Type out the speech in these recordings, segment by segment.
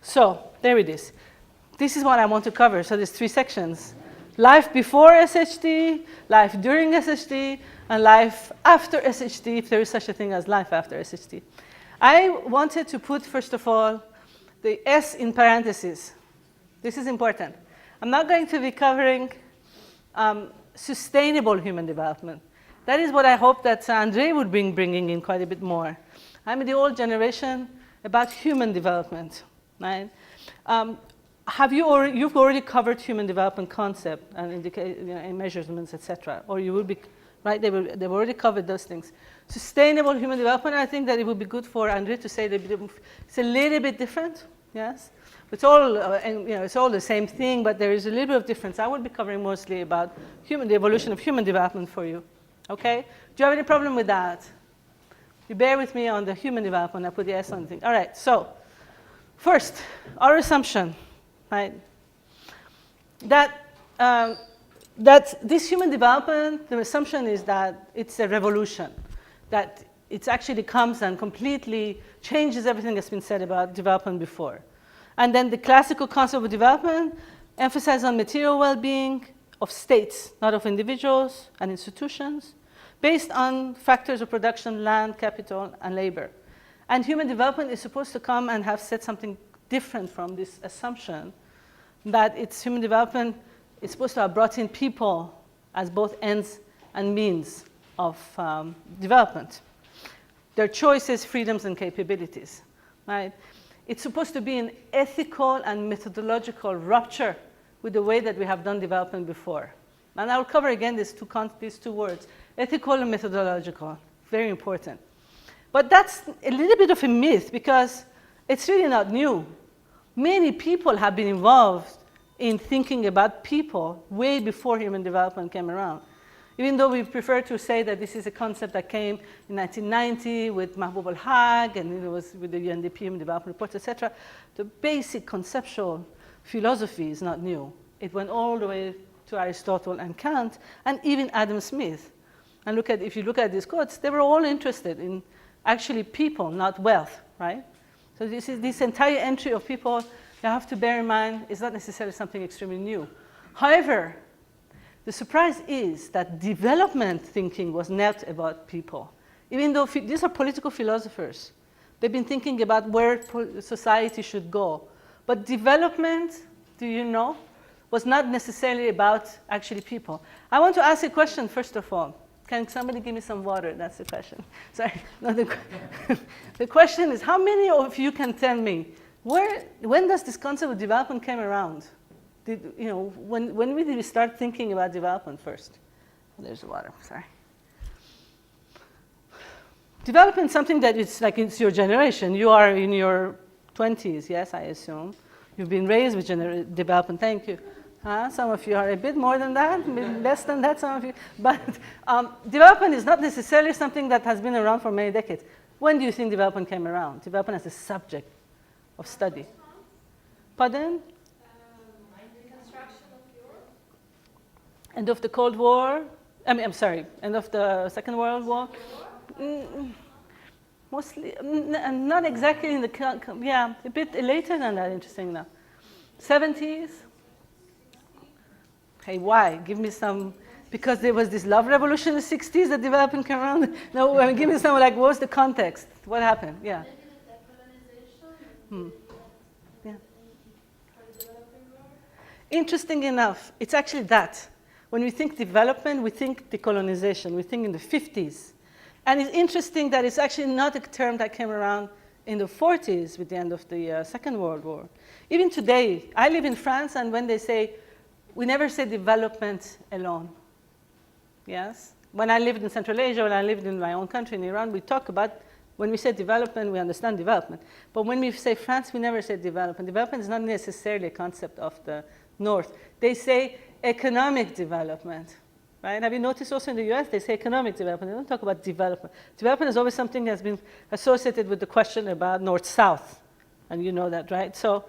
So there it is. This is what I want to cover. So there's 3 sections. Life before SHD, life during SHD, and life after SHD, if there is such a thing as life after SHD. I wanted to put, first of all, the S in parentheses. This is important. I'm not going to be covering sustainable human development. That is what I hope that Andre would be bringing in quite a bit more. I'm in the old generation about human development, right? You've already covered human development concept and measurements, etc. Or you will be, right? They've already covered those things. Sustainable human development, I think that it would be good for Andre to say that it's a little bit different, yes? It's all, it's all the same thing, but there is a little bit of difference. I will be covering mostly about the evolution of human development for you, okay? Do you have any problem with that? You bear with me on the human development. I put the S on the thing. All right, so first, our assumption, right? That this human development, the assumption is that it's a revolution, that it actually comes and completely changes everything that's been said about development before. And then the classical concept of development emphasizes on material well-being of states, not of individuals and institutions, based on factors of production, land, capital, and labor. And human development is supposed to come and have said something different from this assumption that it's human development is supposed to have brought in people as both ends and means of development. Their choices, freedoms, and capabilities, right? It's supposed to be an ethical and methodological rupture with the way that we have done development before. And I will cover again these two words, ethical and methodological, very important. But that's a little bit of a myth because it's really not new. Many people have been involved in thinking about people way before human development came around. Even though we prefer to say that this is a concept that came in 1990 with Mahbub al-Haq and it was with the UNDP Human Development Reports, etc., the basic conceptual philosophy is not new. It went all the way to Aristotle and Kant and even Adam Smith. And if you look at these quotes, they were all interested in actually people, not wealth, right? So this entire entry of people, you have to bear in mind, is not necessarily something extremely new. However, the surprise is that development thinking was not about people. Even though these are political philosophers, they've been thinking about where society should go. But development, do you know, was not necessarily about actually people. I want to ask a question first of all. Can somebody give me some water? That's the question. Sorry. No, the question is, how many of you can tell me when does this concept of development came around? When did we start thinking about development first? There's the water, sorry. Development is something that it's your generation. You are in your 20s, yes, I assume. You've been raised with development, thank you. Some of you are a bit more than that, less than that, some of you. But development is not necessarily something that has been around for many decades. When do you think development came around? Development as a subject of study. Pardon? End of the Cold War. End of the Second World War. Mostly, not exactly in the, a bit later than that, interesting enough. 70s. Hey, why? Give me some, because there was this love revolution in the 60s that development came around. No, give me some, what was the context? What happened? Yeah. Yeah. Interesting enough, it's actually that. When we think development, we think decolonization. We think in the 50s. And it's interesting that it's actually not a term that came around in the 40s with the end of the Second World War. Even today, I live in France, and when they say, we never say development alone. Yes? When I lived in Central Asia, when I lived in my own country in Iran, we talk about, when we say development, we understand development. But when we say France, we never say development. Development is not necessarily a concept of the North. They say economic development, right? Have you noticed also in the US, they say economic development. They don't talk about development. Development is always something that's been associated with the question about North-South, and you know that, right? So,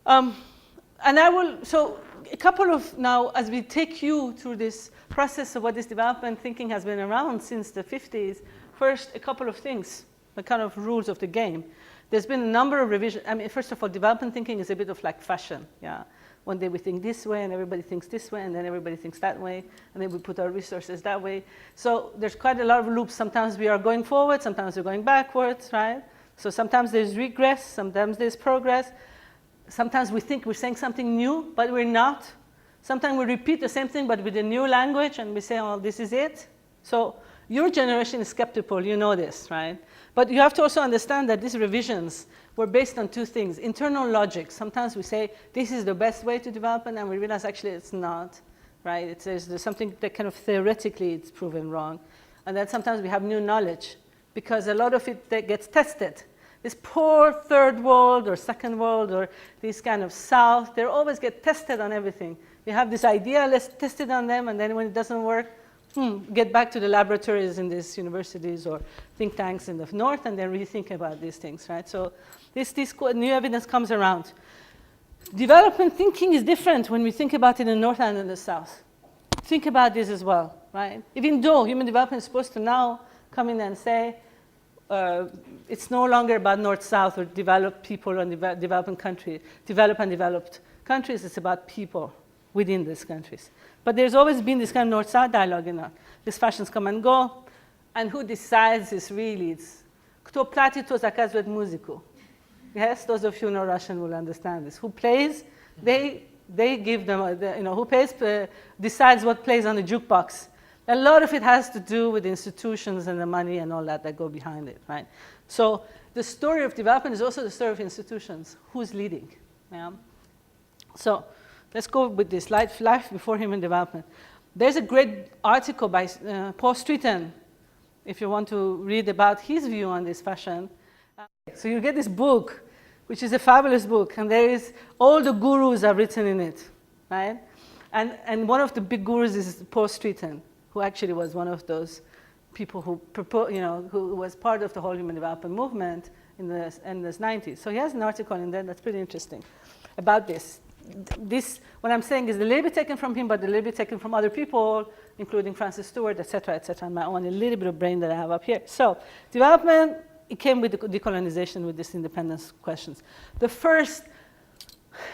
so a couple of, now, as we take you through this process of what this development thinking has been around since the 50s, first, a couple of things, the kind of rules of the game. There's been a number of revisions. I mean, first of all, development thinking is a bit of like fashion, yeah. One day we think this way, and everybody thinks this way, and then everybody thinks that way, and then we put our resources that way. So there's quite a lot of loops. Sometimes we are going forward, sometimes we're going backwards, right? So sometimes there's regress, sometimes there's progress. Sometimes we think we're saying something new, but we're not. Sometimes we repeat the same thing, but with a new language, and we say, oh, this is it. So your generation is skeptical, you know this, right? But you have to also understand that these revisions were based on two things. Internal logic. Sometimes we say, this is the best way to develop, and then we realize actually it's not, right? There's something that kind of theoretically it's proven wrong. And then sometimes we have new knowledge, because a lot of it that gets tested. This poor third world or second world or this kind of south, they always get tested on everything. We have this idea, let's test it on them, and then when it doesn't work, get back to the laboratories in these universities or think tanks in the north and then rethink about these things, right? So this new evidence comes around. Development thinking is different when we think about it in the north and in the south. Think about this as well, right? Even though human development is supposed to now come in and say, it's no longer about north-south or developed people and developing countries, developed and developed countries, it's about people within these countries. But there's always been this kind of north-south dialogue, you know. These fashions come and go, and who decides is really, it's kto plati, to zakazuje muziku. Yes, those of you who know Russian will understand this. Who plays, they give them, you know, who pays, decides what plays on the jukebox. A lot of it has to do with the institutions and the money and all that go behind it, right? So the story of development is also the story of institutions. Who's leading? Yeah? So let's go with this life before human development. There's a great article by Paul Streeton, if you want to read about his view on this fashion. So you get this book, which is a fabulous book, and there is all the gurus are written in it, right? And one of the big gurus is Paul Streeton, who actually was one of those people who who was part of the whole human development movement in the 90s. So he has an article in there that's pretty interesting about this. This, what I'm saying, is a little bit taken from him, but a little bit taken from other people, including Francis Stewart, et cetera, and my own a little bit of brain that I have up here. So development, it came with the decolonization, with these independence questions. The first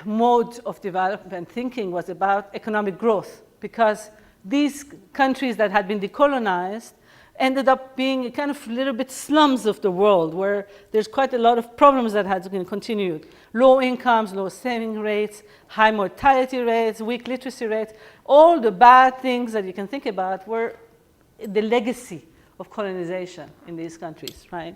mode of development thinking was about economic growth, because these countries that had been decolonized ended up being kind of a little bit slums of the world, where there's quite a lot of problems that had continued. Low incomes, low saving rates, high mortality rates, weak literacy rates, all the bad things that you can think about were the legacy of colonization in these countries, right?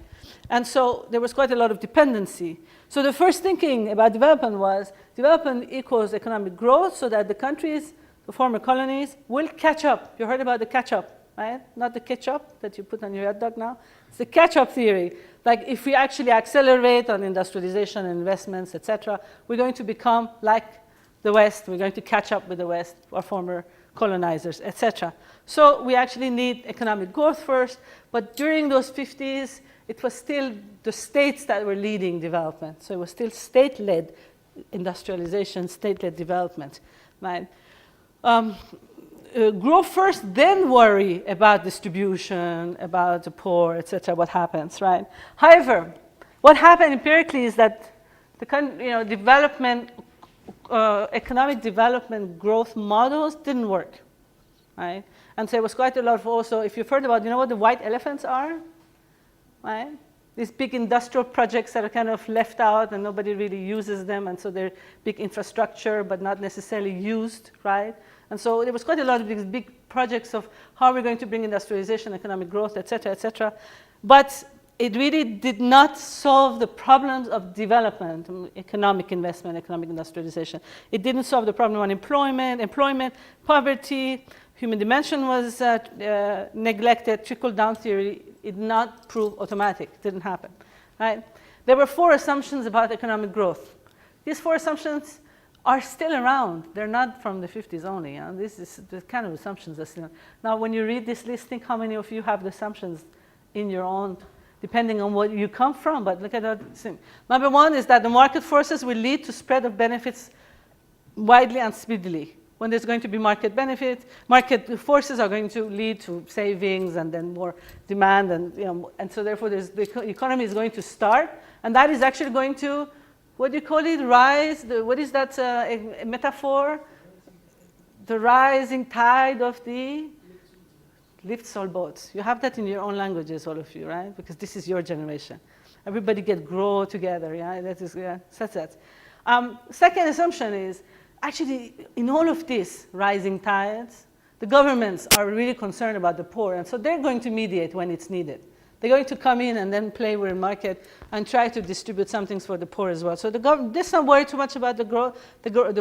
And so there was quite a lot of dependency. So the first thinking about development was development equals economic growth, so that the countries, the former colonies, will catch up. You heard about the catch-up, right? Not the ketchup that you put on your hot dog now. It's the catch-up theory. Like if we actually accelerate on industrialization and investments, et cetera, we're going to become like the West. We're going to catch up with the West, our former colonizers, et cetera. So we actually need economic growth first. But during those 50s, it was still the states that were leading development. So it was still state-led industrialization, state-led development, right? Grow first, then worry about distribution, about the poor, et cetera, what happens, right? However, what happened empirically is that the development, economic development growth models didn't work, right? And so it was quite a lot of also, if you've heard about, you know what the white elephants are, right? These big industrial projects that are kind of left out and nobody really uses them, and so they're big infrastructure but not necessarily used, right? And so there was quite a lot of these big projects of how we're going to bring industrialization, economic growth, et cetera, et cetera. But it really did not solve the problems of development, economic investment, economic industrialization. It didn't solve the problem of employment, poverty, human dimension was neglected, trickle-down theory, it did not prove automatic, it didn't happen, right? There were 4 assumptions about economic growth. These 4 assumptions are still around. They're not from the 50s only. This is the kind of assumptions that still. Now, when you read this list, think how many of you have the assumptions in your own, depending on what you come from. But look at that. Number 1 is that the market forces will lead to spread of benefits widely and speedily. When there's going to be market benefits, market forces are going to lead to savings and then more demand, and so therefore the economy is going to start And that is actually going to, what do you call it, rise? What is that a metaphor? The rising tide of the lifts all boats. You have that in your own languages, all of you, right? Because this is your generation. Everybody grow together, yeah? That is, yeah, that's that. Second assumption is, actually, in all of this rising tides, the governments are really concerned about the poor, and so they're going to mediate when it's needed. They're going to come in and then play with the market and try to distribute some things for the poor as well. So let's not worry too much about the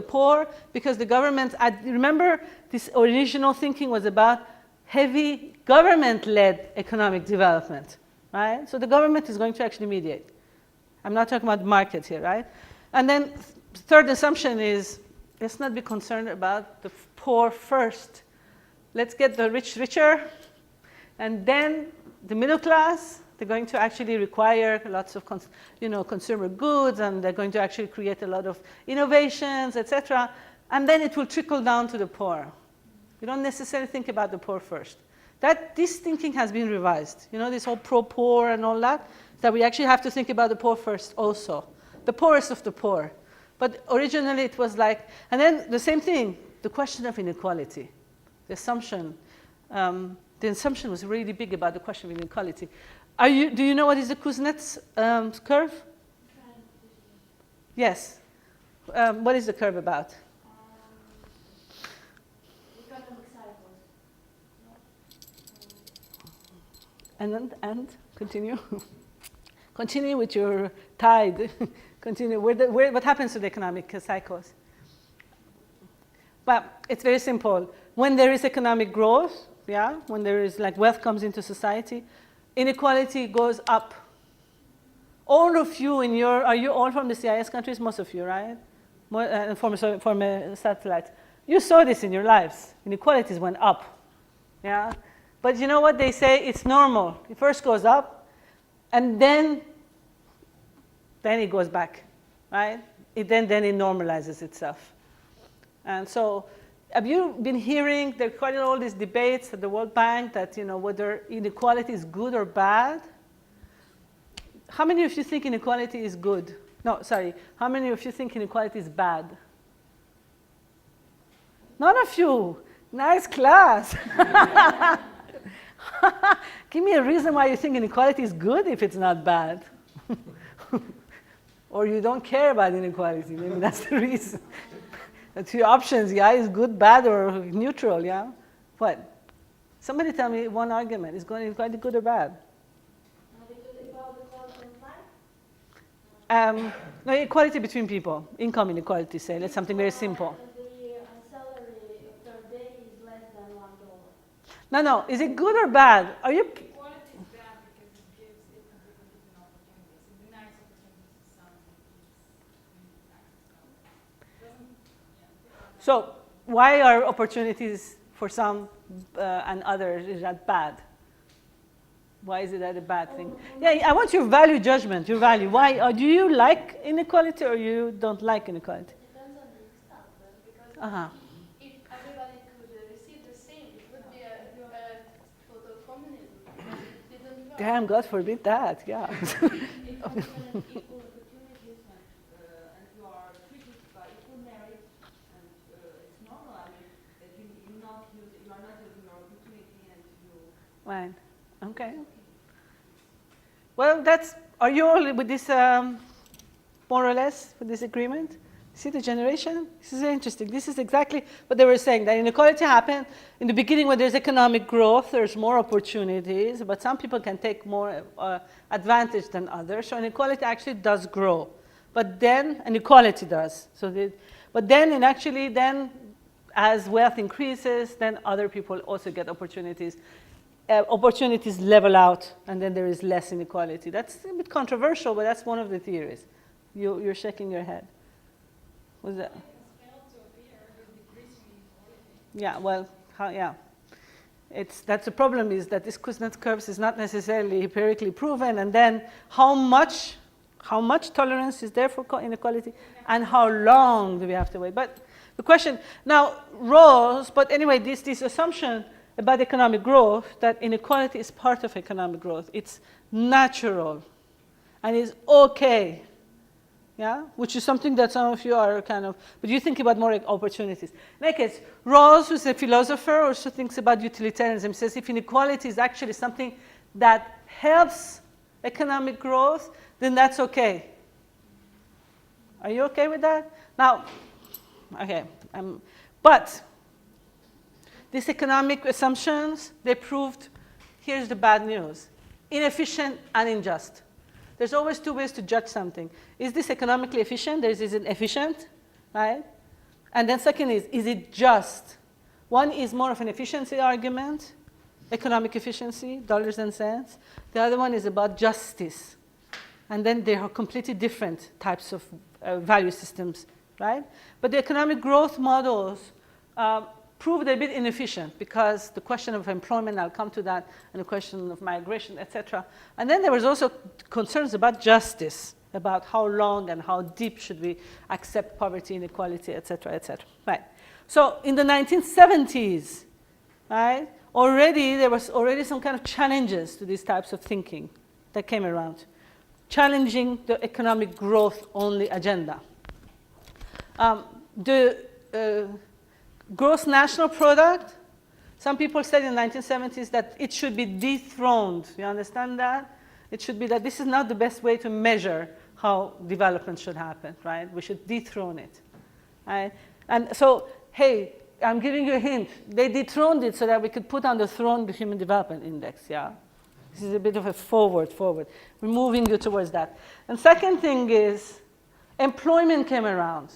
poor, because the government, remember, this original thinking was about heavy government-led economic development, right? So the government is going to actually mediate. I'm not talking about market here, right? And then third assumption is, let's not be concerned about the poor first. Let's get the rich richer, and then the middle class, they're going to actually require lots of consumer goods, and they're going to actually create a lot of innovations, etc. And then it will trickle down to the poor. You don't necessarily think about the poor first. This thinking has been revised. You know, this whole pro-poor and all that we actually have to think about the poor first also. The poorest of the poor. But originally it was like, and then the same thing, the question of inequality. The assumption was really big about the question of inequality. Do you know what is the Kuznets curve? Yes. What is the curve about? Economic cycles. And continue. Continue with your tide. Continue. What happens to the economic cycles? Well, it's very simple. When there is economic growth, yeah, when there is wealth comes into society, inequality goes up. All of you are you all from the CIS countries? Most of you, right? From satellites. You saw this in your lives. Inequalities went up, yeah? But you know what they say? It's normal. It first goes up, and then it goes back, right? Then it normalizes itself. And so, have you been hearing, there are quite all these debates at the World Bank that, whether inequality is good or bad? How many of you think inequality is good? No, sorry. How many of you think inequality is bad? None of you. Nice class. Give me a reason why you think inequality is good if it's not bad. Or you don't care about inequality. Maybe that's the reason. The two options, yeah, is good, bad, or neutral, yeah? What? Somebody tell me one argument. Is inequality good or bad? No, equality between people. Income inequality, say. That's something very simple. The salary per day is less than $1. No. Is it good or bad? Are you... Equality is bad because it gives different people different opportunities. It denies opportunities to some and So why are opportunities for some and others, is that bad? Why is it that a bad thing? Yeah, I want your value judgment, your value. Why? Do you like inequality or you don't like inequality? It depends on the extent, because if everybody could receive the same, it would be a total communism. It didn't work. Damn, God forbid that, yeah. If you have equal opportunities and you are treated by equal merit, and it's normal, I mean, that you are not using your opportunity and you... Right. Okay. Well, are you all with this, more or less, with this agreement? See the generation? This is very interesting. This is exactly what they were saying, that inequality happened in the beginning when there's economic growth, there's more opportunities, but some people can take more advantage than others. So inequality actually does grow. But then, inequality does. But then, as wealth increases, then other people also get opportunities. Opportunities level out, and then there is less inequality. That's a bit controversial, but that's one of the theories. You're shaking your head. What's that? Yeah, well, yeah. That's the problem, is that this Kuznets curves is not necessarily empirically proven, and then how much tolerance is there for inequality, and how long do we have to wait? But the question now rose. But anyway, this assumption about economic growth, that inequality is part of economic growth. It's natural. and is okay. Yeah, which is something that some of you are kind of, but you think about more like opportunities. In any case, Rawls, who's a philosopher, also thinks about utilitarianism. He says if inequality is actually something that helps economic growth, then that's okay. Are you okay with that? Now, okay, but these economic assumptions, they proved, here's the bad news, inefficient and unjust. There's always two ways to judge something. Is this economically efficient? Is it efficient, right? And then second is it just? One is more of an efficiency argument, economic efficiency, dollars and cents. The other one is about justice. And then they are completely different types of value systems, right? But the economic growth models proved a bit inefficient because the question of employment, I'll come to that, and the question of migration, et cetera. And then there was also concerns about justice, about how long and how deep should we accept poverty, inequality, et cetera, et cetera. Right. So in the 1970s, right, there was already some kind of challenges to these types of thinking that came around, challenging the economic growth only agenda. Gross national product, some people said in the 1970s that it should be dethroned. You understand that? It should be that this is not the best way to measure how development should happen, right? We should dethrone it, right? And so, hey, I'm giving you a hint. They dethroned it so that we could put on the throne the Human Development Index, yeah? This is a bit of a forward. We're moving you towards that. And second thing is employment came around.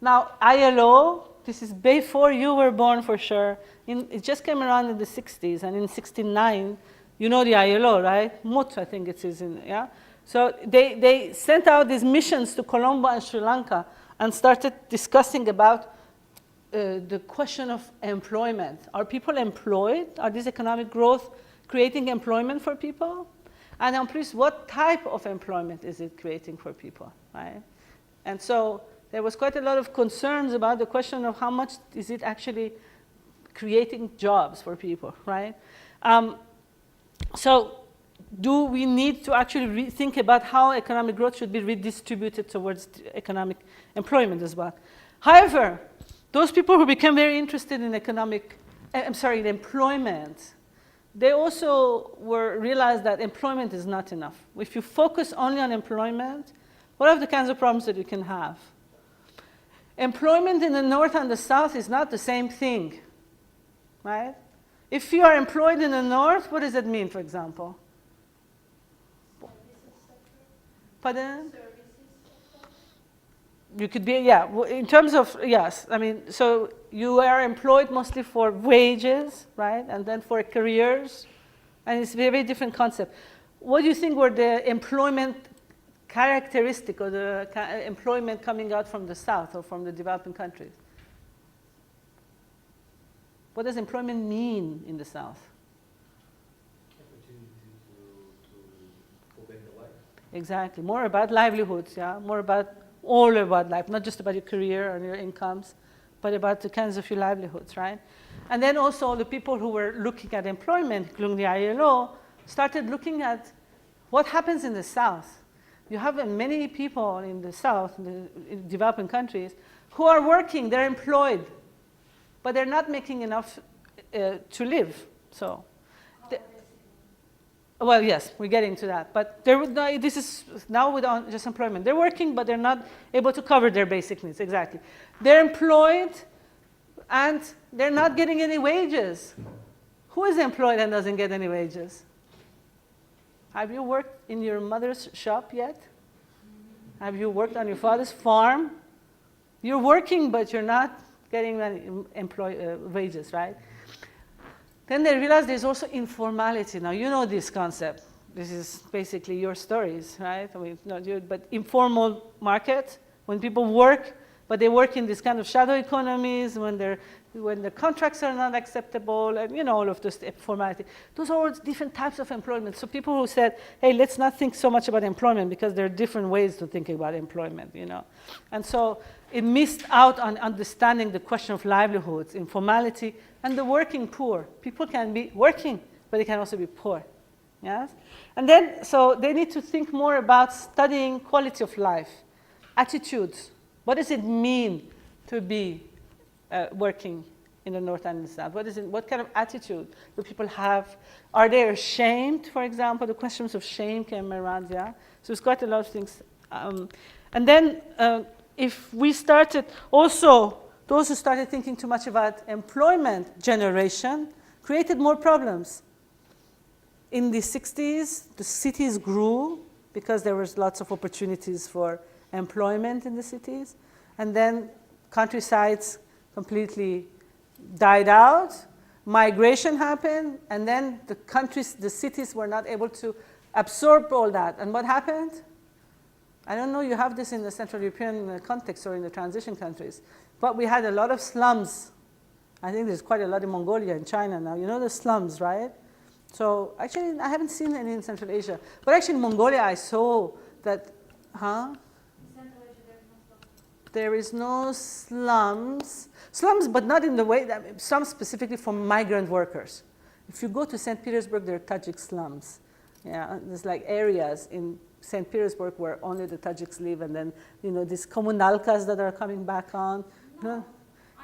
Now, ILO, this is before you were born for sure. It just came around in the 60s, and in 69, you know the ILO, right? MUT, I think it is, yeah? So they sent out these missions to Colombo and Sri Lanka and started discussing about the question of employment. Are people employed? Are this economic growth creating employment for people? And then please, what type of employment is it creating for people, right? And so there was quite a lot of concerns about the question of how much is it actually creating jobs for people, right? So do we need to actually think about how economic growth should be redistributed towards economic employment as well? However, those people who became very interested in in employment, they also realized that employment is not enough. If you focus only on employment, what are the kinds of problems that you can have? Employment in the North and the South is not the same thing, right? If you are employed in the North, what does that mean, for example? Pardon? You could be, yeah, in terms of, yes, I mean, so you are employed mostly for wages, right? And then for careers, and it's a very different concept. What do you think were the employment characteristic or the employment coming out from the South or from the developing countries? What does employment mean in the South? Opportunity to open the life. Exactly. More about livelihoods, yeah? All about life, not just about your career or your incomes, but about the kinds of your livelihoods, right? And then also the people who were looking at employment, including the ILO, started looking at what happens in the South. You have many people in the South, in developing countries, who are working, they're employed, but they're not making enough to live. So, well, yes, we're getting to that. But this is now without just employment. They're working, but they're not able to cover their basic needs, exactly. They're employed, and they're not getting any wages. Who is employed and doesn't get any wages? Have you worked in your mother's shop yet? Have you worked on your father's farm? You're working, but you're not getting any wages, right? Then they realized there's also informality. Now, you know this concept. This is basically your stories, right? I mean, not you, but informal market, when people work, but they work in this kind of shadow economies, when the contracts are not acceptable, and you know, all of this formality. Those are all different types of employment. So people who said, hey, let's not think so much about employment because there are different ways to think about employment, you know. And so it missed out on understanding the question of livelihoods, informality, and the working poor. People can be working, but they can also be poor, Yes? And then, so they need to think more about studying quality of life, attitudes. What does it mean to be working in the North and the South? What kind of attitude do people have? Are they ashamed, for example? The questions of shame came around, yeah? So it's quite a lot of things. And then if we started, also, those who started thinking too much about employment generation created more problems. In the 60s, the cities grew because there was lots of opportunities for employment in the cities. And then countrysides completely died out. Migration happened. And then the cities were not able to absorb all that. And what happened? I don't know, you have this in the Central European context or in the transition countries. But we had a lot of slums. I think there's quite a lot in Mongolia and China now. You know the slums, right? So actually, I haven't seen any in Central Asia. But actually in Mongolia, I saw that, there is no slums. Slums, but not in the way that, slums specifically for migrant workers. If you go to St. Petersburg, there are Tajik slums. Yeah, there's like areas in St. Petersburg where only the Tajiks live, and then, you know, these communalkas that are coming back on. No,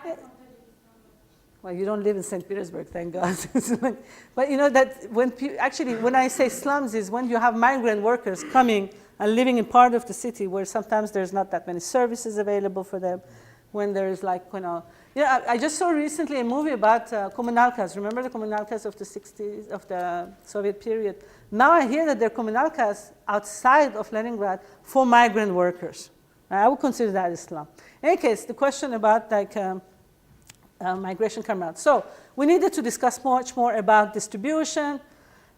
Yeah. Well, you don't live in St. Petersburg, thank God. But you know that when I say slums is when you have migrant workers coming and living in part of the city where sometimes there's not that many services available for them, when there's like, you know, I just saw recently a movie about communalkas. Remember the communalkas of the 60s, of the Soviet period? Now I hear that there are communalkas outside of Leningrad for migrant workers. I would consider that a slum. In any case, the question about like, migration come out. So we needed to discuss much more about distribution,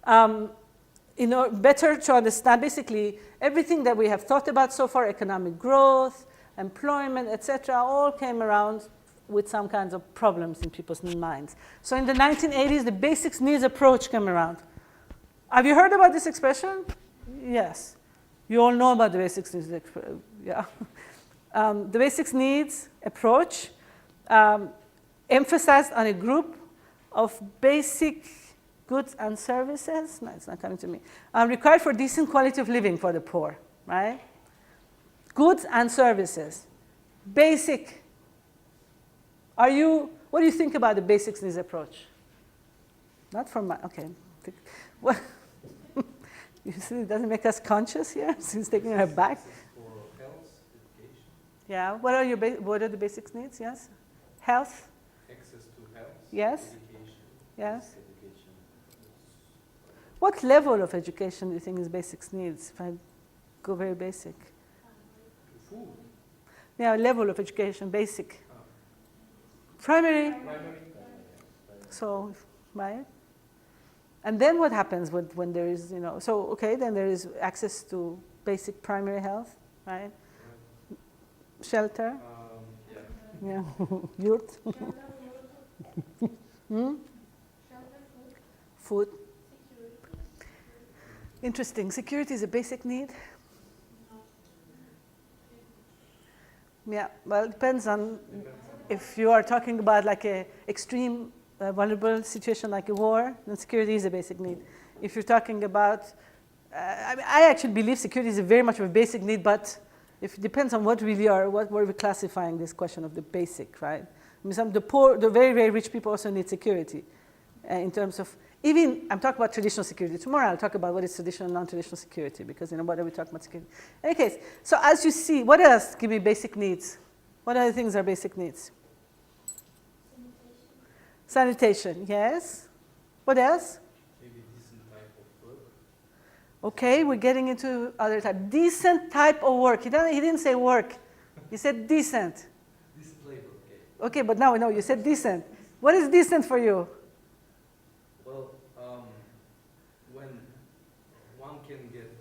better to understand basically everything that we have thought about so far, economic growth, employment, etc., all came around with some kinds of problems in people's minds. So in the 1980s, the basic needs approach came around. Have you heard about this expression? Yes. You all know about the basic needs, yeah. The basic needs approach emphasized on a group of basic goods and services, no, it's not coming to me, required for decent quality of living for the poor, right? Goods and services, basic. What do you think about the basic needs approach? Not from my, okay. Well, you see, it doesn't make us conscious here, since taking her back. For health, education. Yeah, what are the basic needs, yes? Health? Access to health. Yes. Education. Yes. Education. What level of education do you think is basic needs, if I go very basic? Food. Yeah, level of education, basic. Primary. Primary. So, right? And then what happens when there is, you know, so, okay, then there is access to basic primary health, right? Shelter. Yeah. Yeah, yurt. Food. Interesting. Security is a basic need. Yeah, well, it depends on if you are talking about like a extreme vulnerable situation like a war, then security is a basic need. If you're talking about, I actually believe security is very much of a basic need, but it depends on what really are, what we're classifying this question of the basic, right? I mean, the poor, the very, very rich people also need security in terms of, even, I'm talking about traditional security. Tomorrow I'll talk about what is traditional and non-traditional security because, you know, what are we talking about security? In any case, so as you see, what else give me basic needs? What other things are basic needs? Sanitation, yes. What else? Maybe decent type of work. Okay, we're getting into other type. Decent type of work. He didn't say work. He said decent. Decent labor, okay. Okay, but now no, you said decent. What is decent for you? Well, when one can get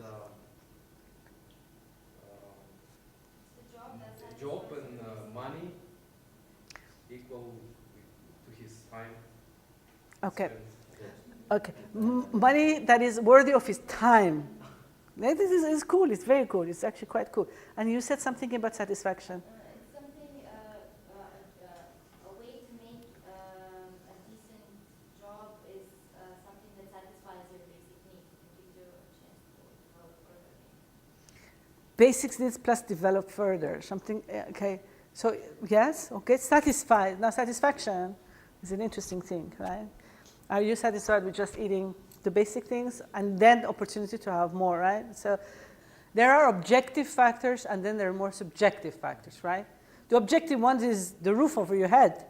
a job and money equal to his time. Okay. spent. Okay, money that is worthy of his time. This is cool. It's very cool. It's actually quite cool. And you said something about satisfaction. It's something, a way to make a decent job is something that satisfies your basic needs. basic needs plus develop further, something, okay. So yes, okay, satisfied. Now satisfaction is an interesting thing, right? Are you satisfied with just eating the basic things and then the opportunity to have more, right? So there are objective factors and then there are more subjective factors, right? The objective ones is the roof over your head,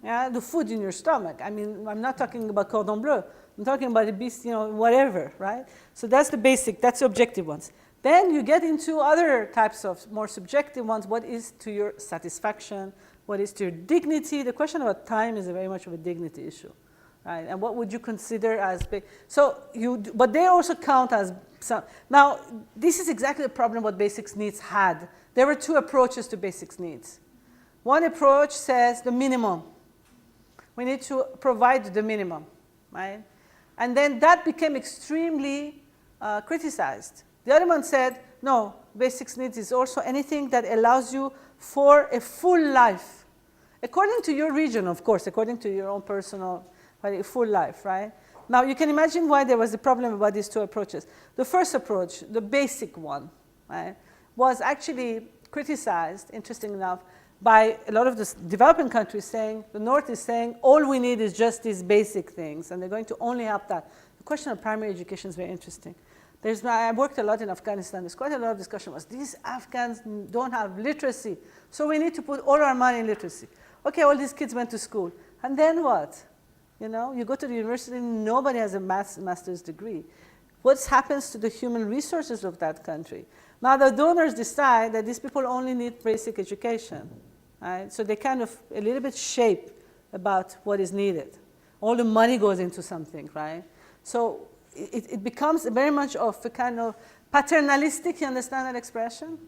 yeah, the food in your stomach. I mean, I'm not talking about cordon bleu. I'm talking about the beast, you know, whatever, right? So that's the basic, that's the objective ones. Then you get into other types of more subjective ones. What is to your satisfaction? What is to your dignity? The question about time is very much of a dignity issue, right? And what would you consider as big? So but they also count as some. Now, this is exactly the problem what basic needs had. There were two approaches to basic needs. One approach says the minimum. We need to provide the minimum, right? And then that became extremely criticized. The other one said, no, basic needs is also anything that allows you for a full life. According to your region, of course, according to your own personal, a full life, right? Now, you can imagine why there was a problem about these two approaches. The first approach, the basic one, right, was actually criticized, interesting enough, by a lot of the developing countries saying, the North is saying, all we need is just these basic things, and they're going to only have that. The question of primary education is very interesting. I worked a lot in Afghanistan. There's quite a lot of discussion was these Afghans don't have literacy, so we need to put all our money in literacy. Okay, all these kids went to school, and then what? You know, you go to the university, nobody has a master's degree. What happens to the human resources of that country? Now the donors decide that these people only need basic education, right? So they kind of a little bit shape about what is needed. All the money goes into something, right? So it becomes very much of a kind of paternalistic, you understand that expression?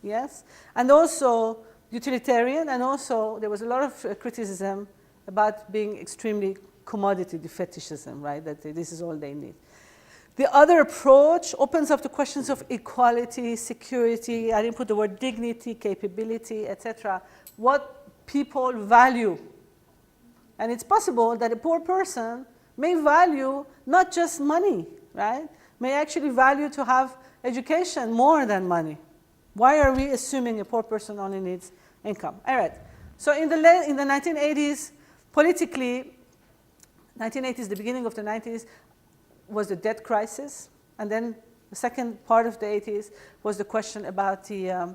Yes. And also utilitarian, and also there was a lot of criticism about being extremely commodity, the fetishism, right? That this is all they need. The other approach opens up the questions of equality, security, I didn't put the word dignity, capability, etc. What people value. And it's possible that a poor person may value not just money, right? May actually value to have education more than money. Why are we assuming a poor person only needs income? All right. So in the 1980s, politically, 1980s, the beginning of the 90s, was the debt crisis. And then the second part of the 80s was the question about the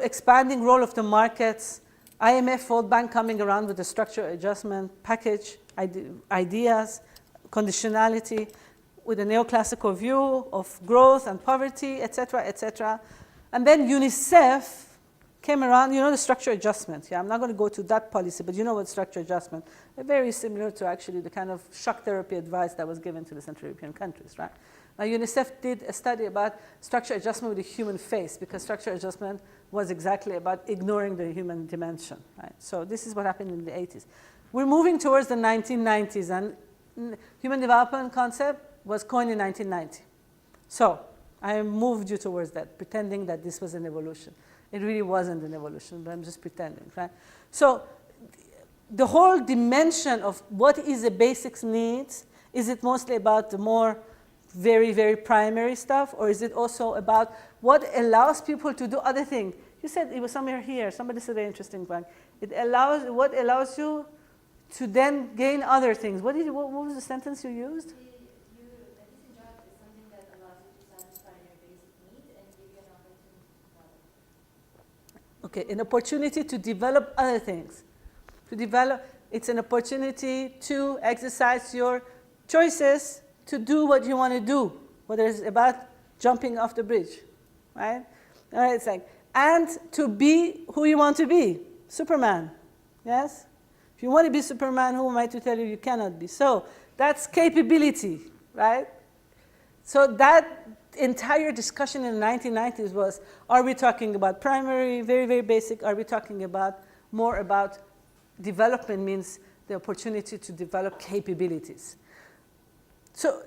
expanding role of the markets, IMF, World Bank coming around with the structural adjustment package, ideas, conditionality, with a neoclassical view of growth and poverty, etc., etc. And then UNICEF came around, you know, the structural adjustment. Yeah, I'm not going to go to that policy, but you know what structural adjustment. They're very similar to actually the kind of shock therapy advice that was given to the Central European countries, right? Now, UNICEF did a study about structural adjustment with the human face, because structural adjustment was exactly about ignoring the human dimension, right? So this is what happened in the 80s. We're moving towards the 1990s, and human development concept was coined in 1990. So I moved you towards that, pretending that this was an evolution. It really wasn't an evolution, but I'm just pretending, right? So the whole dimension of what is a basic needs, is it mostly about the more very, very primary stuff, or is it also about what allows people to do other things? You said it was somewhere here. Somebody said an interesting one. What allows you to then gain other things. What was the sentence you used? A decent job is something that allows you to satisfy your basic needs and give you an opportunity to develop. Okay, an opportunity to develop other things. It's an opportunity to exercise your choices to do what you want to do, whether it's about jumping off the bridge, right? It's like, and to be who you want to be, Superman, yes? If you want to be Superman, who am I to tell you you cannot be? So that's capability, right? So that entire discussion in the 1990s was, are we talking about primary, very, very basic? Are we talking about more about development means the opportunity to develop capabilities? So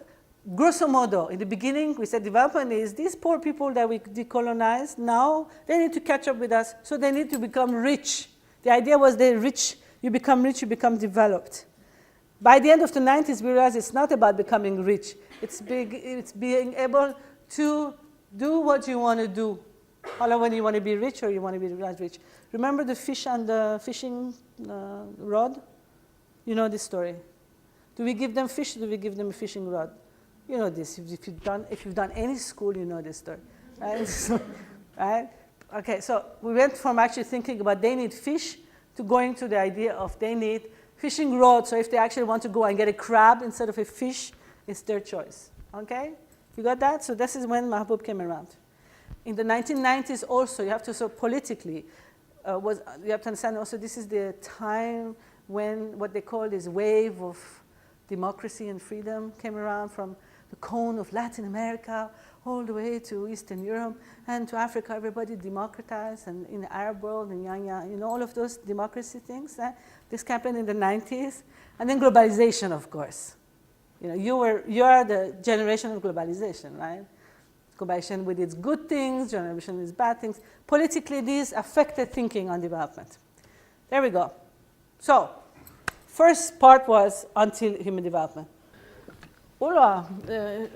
grosso modo, in the beginning, we said development is these poor people that we decolonized. Now they need to catch up with us, so they need to become rich. The idea was they're rich. You become rich, you become developed. By the end of the 90s, we realized it's not about becoming rich. It's being able to Do what you want to do. However, when you want to be rich or you want to be as rich. Remember the fish and the fishing rod? You know this story. Do we give them fish or do we give them a fishing rod? You know this. If you've done any school, you know this story. Right? So, right? Okay, so we went from actually thinking about they need fish to going to the idea of they need fishing rod. So if they actually want to go and get a crab instead of a fish, it's their choice. Okay? You got that? So this is when Mahbub came around. In the 1990s also, you have to, so politically, you have to understand also this is the time when what they call this wave of democracy and freedom came around from the cone of Latin America all the way to Eastern Europe and to Africa. Everybody democratized, and in the Arab world and you know all of those democracy things. This happened in the 90s, and then globalization, of course. You know, you are the generation of globalization, right? Globalization with its good things, generation with its bad things. Politically, these affected thinking on development. There we go. So, first part was until human development.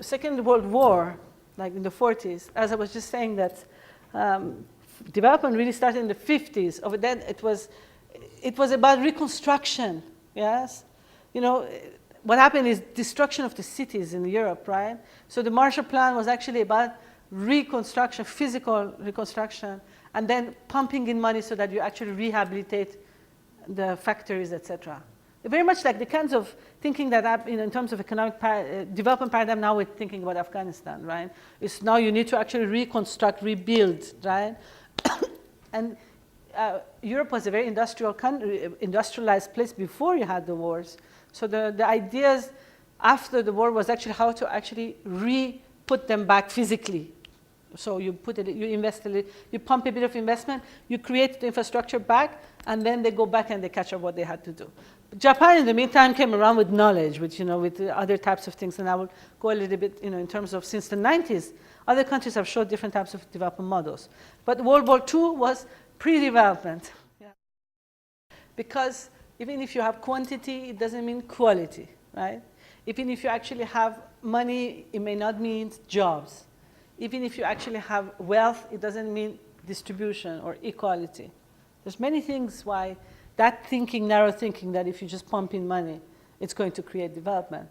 Second World War, like in the 40s, as I was just saying that development really started in the 50s. Over then, it was about reconstruction, yes? You know, what happened is destruction of the cities in Europe, right? So the Marshall Plan was actually about reconstruction, physical reconstruction, and then pumping in money so that you actually rehabilitate the factories, etc. Very much like the kinds of thinking that in terms of economic development paradigm now we're thinking about Afghanistan, right? It's now you need to actually reconstruct, rebuild, right? And Europe was a very industrialized place before you had the wars. So the ideas after the war was actually how to actually put them back physically. So you put it, you invest a little, you pump a bit of investment, you create the infrastructure back, and then they go back and they catch up what they had to do. Japan, in the meantime, came around with knowledge, with other types of things, and I will go a little bit, in terms of since the 90s, other countries have showed different types of development models. But World War II was pre-development. Yeah. Because even if you have quantity, it doesn't mean quality, right? Even if you actually have money, it may not mean jobs. Even if you actually have wealth, it doesn't mean distribution or equality. There's many things why that thinking, narrow thinking, that if you just pump in money, it's going to create development.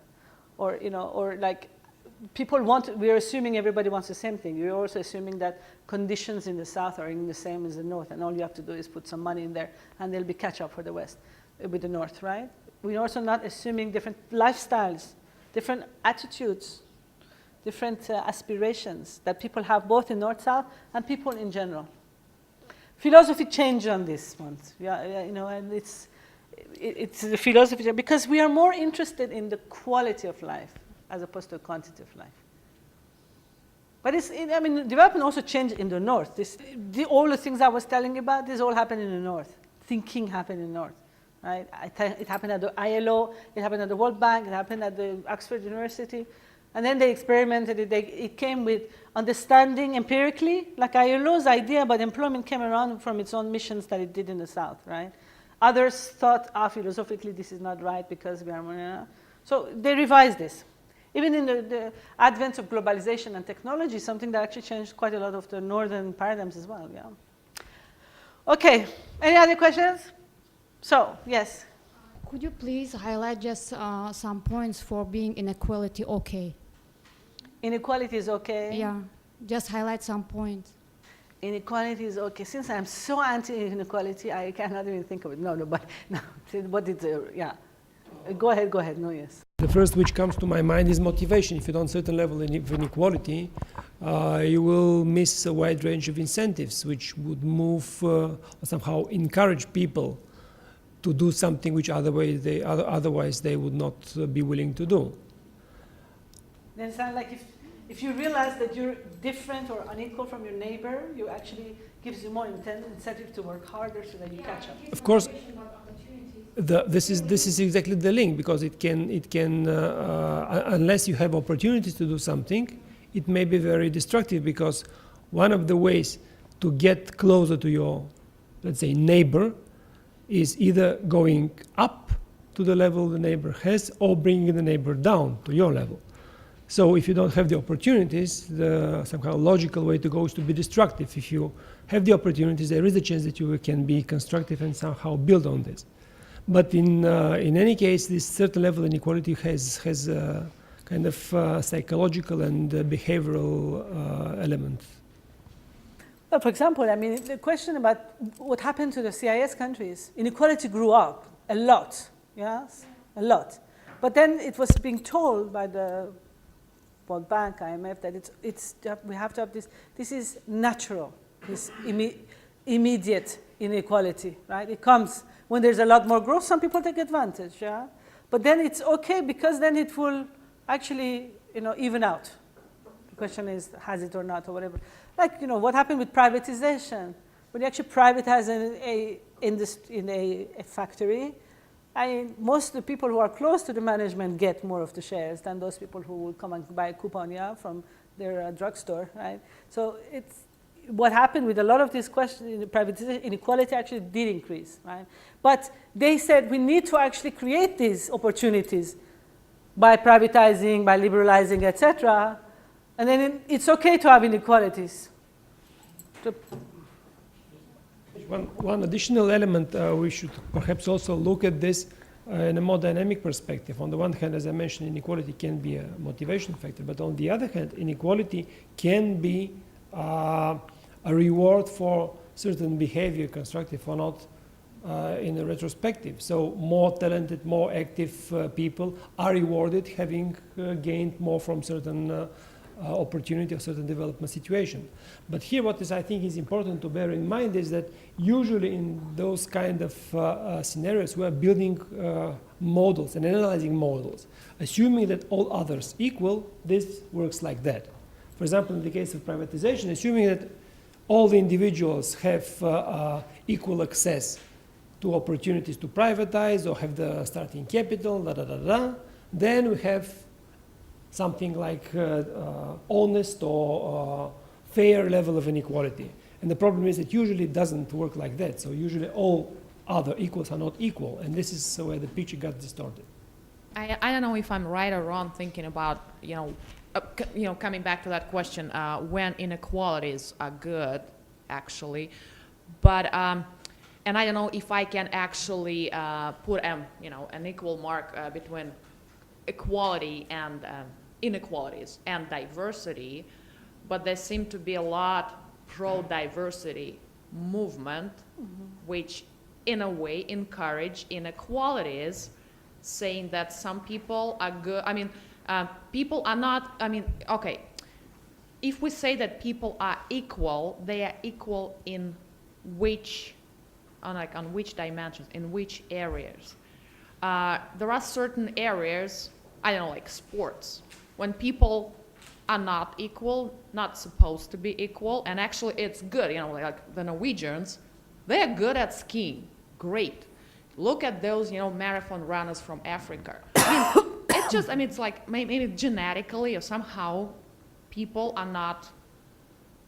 Or, or like people we're assuming everybody wants the same thing. You're also assuming that conditions in the South are the same as the North, and all you have to do is put some money in there, and there'll be catch-up for the West with the North, right? We're also not assuming different lifestyles, different attitudes, different aspirations that people have both in North-South and people in general. Philosophy changed on this one, and it's the philosophy, because we are more interested in the quality of life as opposed to quantity of life. But development also changed in the North. All the things I was telling you about, this all happened in the North. Thinking happened in the North, right? It happened at the ILO, it happened at the World Bank, it happened at the Oxford University. And then they experimented it. It came with understanding empirically, like ILO's idea about employment came around from its own missions that it did in the South, right? Others thought, philosophically, this is not right because we are, so they revised this. Even in the advent of globalization and technology, something that actually changed quite a lot of the northern paradigms as well, yeah. Okay, any other questions? So, yes. Could you please highlight just some points for being inequality okay? Inequality is okay? Yeah, just highlight some points. Inequality is okay. Since I'm so anti-inequality, I cannot even think of it. No, but no. What is yeah? Go ahead. No, yes. The first which comes to my mind is motivation. If you don't certain level of inequality, you will miss a wide range of incentives which would move or somehow encourage people to do something which otherwise they would not be willing to do. Then it's not like if you realize that you're different or unequal from your neighbor, you actually gives you more incentive to work harder so that you catch up. Of course, this is exactly the link, because it can unless you have opportunities to do something, it may be very destructive, because one of the ways to get closer to your, let's say, neighbor is either going up to the level the neighbor has or bringing the neighbor down to your level. So if you don't have the opportunities, some kind of logical way to go is to be destructive. If you have the opportunities, there is a chance that you can be constructive and somehow build on this. But in any case, this certain level of inequality has a kind of psychological and behavioral element. Well, for example, I mean, the question about what happened to the CIS countries, inequality grew up a lot, yes, a lot. But then it was being told by the World Bank, IMF, that we have to have this. This is natural, this immediate inequality, right? It comes when there's a lot more growth. Some people take advantage, yeah. But then it's okay because then it will actually, even out. The question is, has it or not, or whatever. Like, what happened with privatization? When you actually privatize in a factory, most of the people who are close to the management get more of the shares than those people who will come and buy a coupon, yeah, from their drugstore, right? So it's what happened with a lot of these questions in privatization. Inequality actually did increase, right? But they said we need to actually create these opportunities by privatizing, by liberalizing, etc. And then it's okay to have inequalities. One additional element, we should perhaps also look at this in a more dynamic perspective. On the one hand, as I mentioned, inequality can be a motivation factor, but on the other hand, inequality can be a reward for certain behavior, constructive or not, in a retrospective. So more talented, more active people are rewarded having gained more from certain opportunity or certain development situation. But here what is, I think, is important to bear in mind is that usually in those kind of scenarios we are building models and analyzing models, assuming that all others equal. This works like that. For example, in the case of privatization, assuming that all the individuals have equal access to opportunities to privatize or have the starting capital, then we have something like honest or fair level of inequality. And the problem is that usually it doesn't work like that. So usually all other equals are not equal, and this is where the picture got distorted. I don't know if I'm right or wrong thinking about, coming back to that question, when inequalities are good, actually. But, and I don't know if I can actually put, an equal mark between equality and inequalities and diversity, but there seem to be a lot pro-diversity movement, which in a way encourage inequalities, saying that some people are good. I mean, people are not, okay, if we say that people are equal, they are equal in which, on which dimensions, in which areas? There are certain areas, I don't know, like sports, when people are not equal, not supposed to be equal, and actually it's good, like the Norwegians, they're good at skiing, great. Look at those, marathon runners from Africa. It's just, it's like maybe genetically or somehow people are not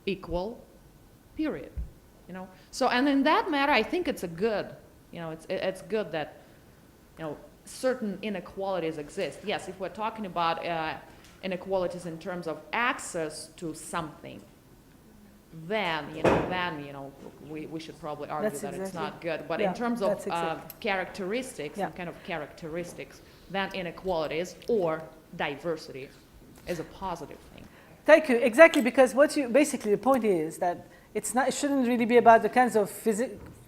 equal, period, So, and in that matter, I think it's a good, it's good that, certain inequalities exist. Yes, if we're talking about inequalities in terms of access to something, then we should probably argue that it's not good. But in terms of characteristics, some kind of characteristics, then inequalities or diversity is a positive thing. Thank you. Exactly, because basically the point is that it shouldn't really be about the kinds of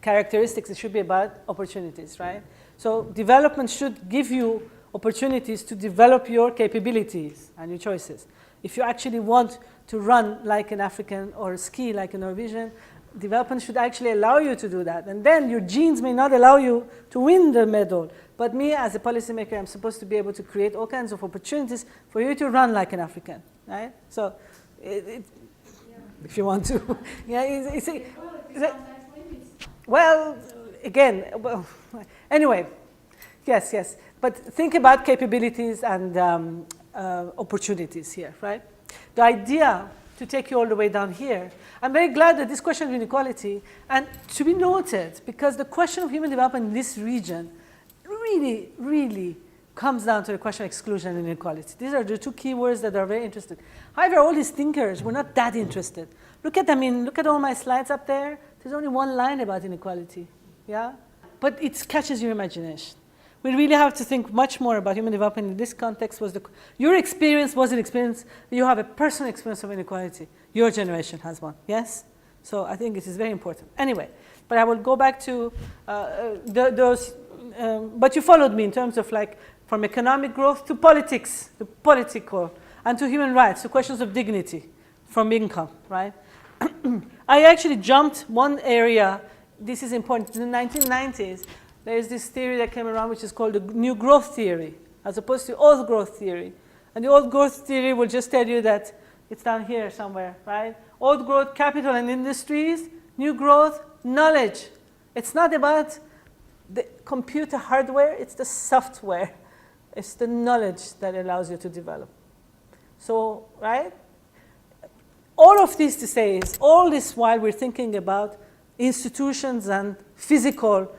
characteristics. It should be about opportunities, right? So development should give you opportunities to develop your capabilities and your choices. If you actually want to run like an African or ski like a Norwegian, development should actually allow you to do that. And then your genes may not allow you to win the medal. But me, as a policymaker, I'm supposed to be able to create all kinds of opportunities for you to run like an African, right? So, if you want to. Well, again, anyway, yes. But think about capabilities and opportunities here, right? The idea to take you all the way down here, I'm very glad that this question of inequality, and to be noted, because the question of human development in this region really comes down to the question of exclusion and inequality. These are the two key words that are very interesting. However, all these thinkers were not that interested. Look at, look at all my slides up there. There's only one line about inequality, yeah? But it catches your imagination. We really have to think much more about human development in this context. Your experience was an experience, you have a personal experience of inequality. Your generation has one, yes? So I think it is very important. Anyway, but I will go back to but you followed me in terms of like, from economic growth to politics, to political, and to human rights, to questions of dignity from income, right? I actually jumped one area. This is important. In the 1990s, there is this theory that came around which is called the new growth theory, as opposed to old growth theory. And the old growth theory will just tell you that it's down here somewhere, right? Old growth, capital and industries. New growth, knowledge. It's not about the computer hardware, it's the software. It's the knowledge that allows you to develop. So, right? All of this to say is, all this while we're thinking about institutions and physical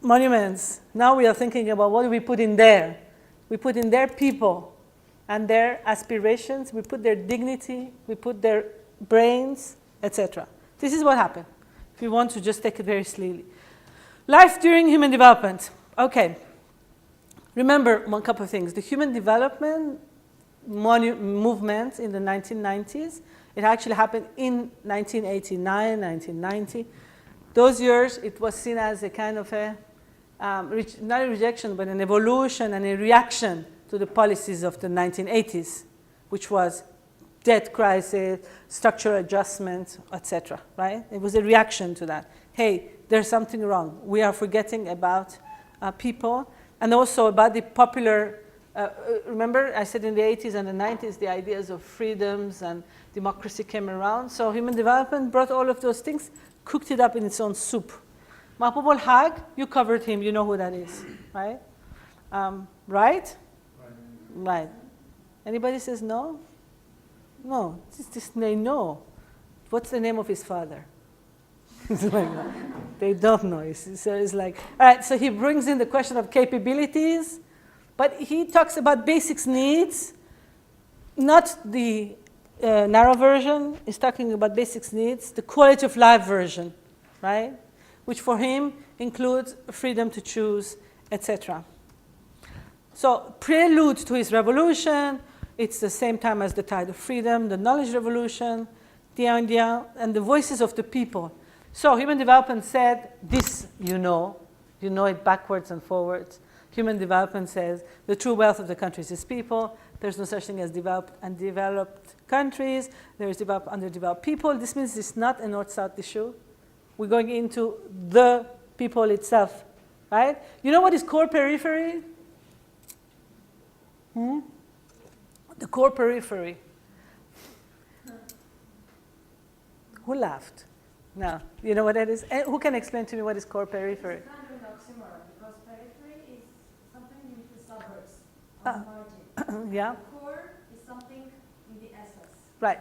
monuments, now we are thinking about what do we put in there. We put in there people and their aspirations, we put their dignity, we put their brains, etc. This is what happened, if you want to just take it very slowly. Life during human development. Okay. Remember one couple of things. The human development movement in the 1990s, it actually happened in 1989, 1990. Those years, it was seen as a kind of a, not a rejection, but an evolution and a reaction to the policies of the 1980s, which was debt crisis, structural adjustment, etc. Right? It was a reaction to that. Hey, there's something wrong. We are forgetting about people, and also about the popular. Remember, I said in the 80s and the 90s, the ideas of freedoms and democracy came around. So human development brought all of those things, cooked it up in its own soup. Mahbub al-Haq, you covered him. You know who that is, right? Right? Right. Anybody says no? No. They know. What's the name of his father? It's like, they don't know. So it's like, all right, so he brings in the question of capabilities, but he talks about basic needs, not the narrow version. He's talking about basic needs, the quality of life version, right? Which for him includes freedom to choose, etc. So prelude to his revolution, it's the same time as the tide of freedom, the knowledge revolution, the idea, and the voices of the people. So human development said, this you know it backwards and forwards. Human development says, the true wealth of the countries is people. There's no such thing as developed and developed countries. There is developed, underdeveloped people. This means it's not a North-South issue. We're going into the people itself, right? You know what is CorePeripheral? The CorePeripheral. Who laughed? No. You know what that is? Who can explain to me what is CorePeripheral? It's kind of an oxymoron because periphery is something in the suburbs, on the margin. Yeah. The core is something in the essence. Right.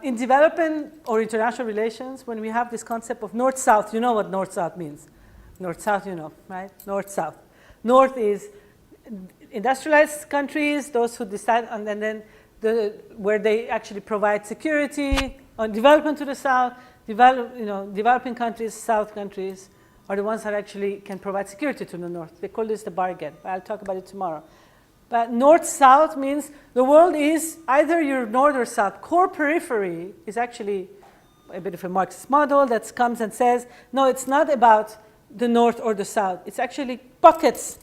In development or international relations, when we have this concept of North-South, you know what North-South means. North-South, you know, right? North-South. North is industrialized countries, those who decide, and then where they actually provide security on development to the South. Developing countries, South countries, are the ones that actually can provide security to the North. They call this the bargain. I'll talk about it tomorrow. But North-South means the world is either you're North or South. CorePeripheral is actually a bit of a Marxist model that comes and says, no, it's not about the North or the South. It's actually pockets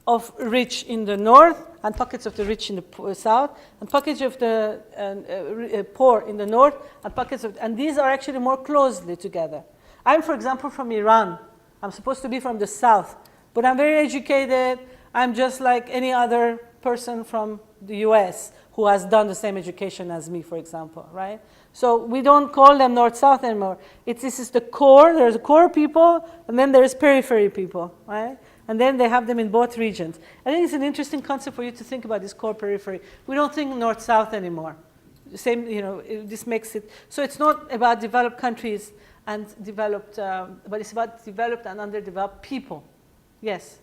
of rich in the North and pockets of the rich in the South, and pockets of the poor in the North, and pockets of, and these are actually more closely together. I'm, for example, from Iran. I'm supposed to be from the South, but I'm very educated. I'm just like any other person from the US who has done the same education as me, for example, right? So we don't call them North-South anymore. This is the core. There's core people, and then there's periphery people, right? And then they have them in both regions. I think it's an interesting concept for you to think about this core-periphery. We don't think North-South anymore. Same, this makes it, so it's not about developed countries and developed, but it's about developed and underdeveloped people. Yes?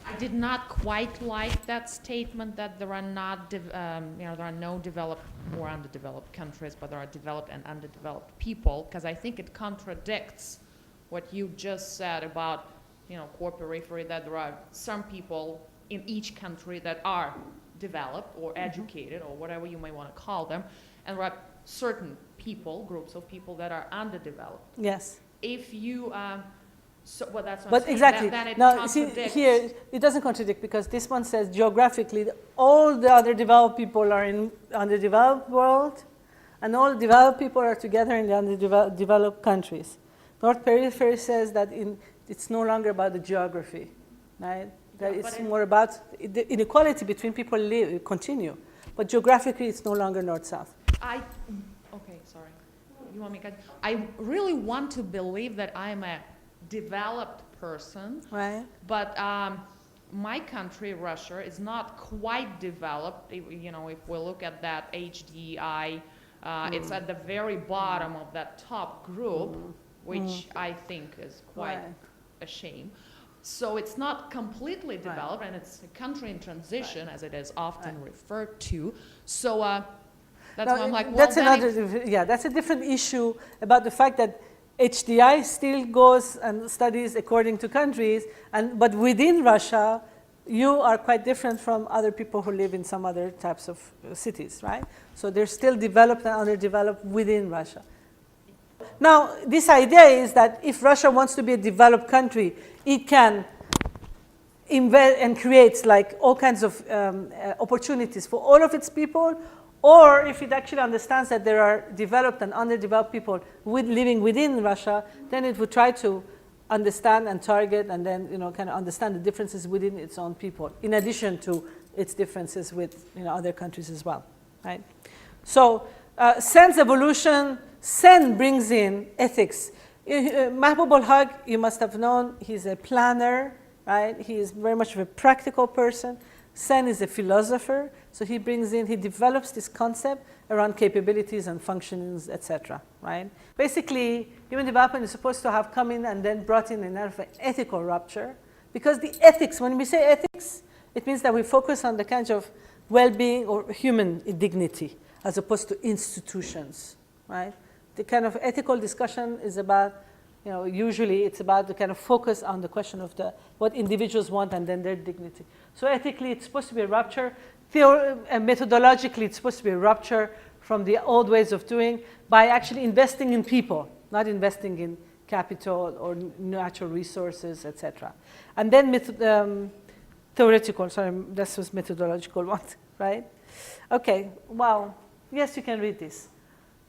So I did not quite like that statement that there are not, there are no developed or underdeveloped countries, but there are developed and underdeveloped people, because I think it contradicts what you just said about, CorePeripheral, that there are some people in each country that are developed or educated or whatever you may want to call them, and there are certain people, groups of people that are underdeveloped. Yes. If you well, that's what I'm But saying, exactly. that it Now, see, contradicts. here, it doesn't contradict because this one says geographically all the other developed people are in underdeveloped world and all developed people are together in the underdeveloped countries. NorthPeripheral says that it's no longer about the geography, right? That it's more about the inequality between people continue. But geographically, it's no longer North-South. Okay, sorry. You want me to? I really want to believe that I am a developed person, Right. but my country, Russia, is not quite developed. If we look at that HDI, it's at the very bottom of that top group, which I think is quite a shame. So it's not completely developed, and it's a country in transition, as it is often referred to. So that's why I'm like, well, that's that's a different issue about the fact that HDI still goes and studies according to countries, but within Russia, you are quite different from other people who live in some other types of cities, right? So they're still developed and underdeveloped within Russia. Now, this idea is that if Russia wants to be a developed country, it can invest and create like all kinds of opportunities for all of its people, or if it actually understands that there are developed and underdeveloped people living within Russia, then it would try to understand and target and then kind of understand the differences within its own people, in addition to its differences with other countries as well, right? So Sen's evolution, Sen brings in ethics. Mahbub al-Haq, you must have known, he's a planner, right? He is very much of a practical person. Sen is a philosopher, so he develops this concept around capabilities and functionings, etc., right? Basically, human development is supposed to have come in and then brought in an ethical rupture, because the ethics, when we say ethics, it means that we focus on the kind of well-being or human dignity as opposed to institutions, right? The kind of ethical discussion is about, usually it's about the kind of focus on the question of what individuals want and then their dignity. So ethically, it's supposed to be a rupture. Methodologically, it's supposed to be a rupture from the old ways of doing by actually investing in people, not investing in capital or natural resources, etc. And then theoretical, sorry, this was methodological one, right? Okay, wow. Yes, you can read this.